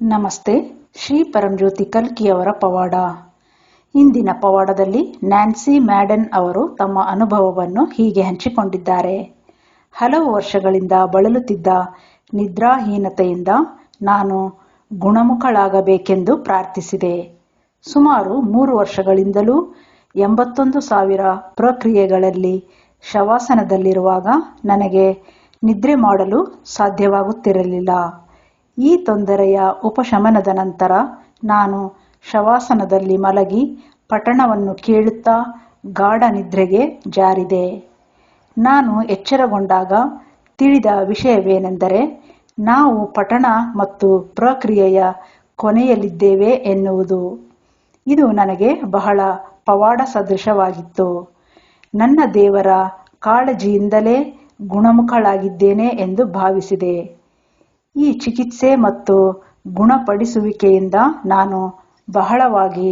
ನಮಸ್ತೆ. ಶ್ರೀ ಪರಂಜ್ಯೋತಿ ಕಲ್ಕಿಯವರ ಪವಾಡ. ಇಂದಿನ ಪವಾಡದಲ್ಲಿ ನ್ಯಾನ್ಸಿ ಮ್ಯಾಡೆನ್ ಅವರು ತಮ್ಮ ಅನುಭವವನ್ನು ಹೀಗೆ ಹಂಚಿಕೊಂಡಿದ್ದಾರೆ. ಹಲವು ವರ್ಷಗಳಿಂದ ಬಳಲುತ್ತಿದ್ದ ನಿದ್ರಾಹೀನತೆಯಿಂದ ನಾನು ಗುಣಮುಖಳಾಗಬೇಕೆಂದು ಪ್ರಾರ್ಥಿಸಿದೆ. ಸುಮಾರು 3 ವರ್ಷಗಳಿಂದಲೂ 81,000 ಪ್ರಕ್ರಿಯೆಗಳಲ್ಲಿ ಶವಾಸನದಲ್ಲಿರುವಾಗ ನನಗೆ ನಿದ್ರೆ ಮಾಡಲು ಸಾಧ್ಯವಾಗುತ್ತಿರಲಿಲ್ಲ. ಈ ತೊಂದರೆಯ ಉಪಶಮನದ ನಂತರ ನಾನು ಶವಾಸನದಲ್ಲಿ ಮಲಗಿ ಪಠಣವನ್ನು ಕೇಳುತ್ತಾ ಗಾಢ ನಿದ್ರೆಗೆ ಜಾರಿದೆ. ನಾನು ಎಚ್ಚರಗೊಂಡಾಗ ತಿಳಿದ ವಿಷಯವೇನೆಂದರೆ, ನಾವು ಪಠಣ ಮತ್ತು ಪ್ರಕ್ರಿಯೆಯ ಕೊನೆಯಲ್ಲಿದ್ದೇವೆ ಎನ್ನುವುದು. ಇದು ನನಗೆ ಬಹಳ ಪವಾಡ ಸದೃಶವಾಗಿತ್ತು. ನನ್ನ ದೇವರ ಕಾಳಜಿಯಿಂದಲೇ ಗುಣಮುಖಳಾಗಿದ್ದೇನೆ ಎಂದು ಭಾವಿಸಿದೆ. ಈ ಚಿಕಿತ್ಸೆ ಮತ್ತು ಗುಣಪಡಿಸುವಿಕೆಯಿಂದ ನಾನು ಬಹಳವಾಗಿ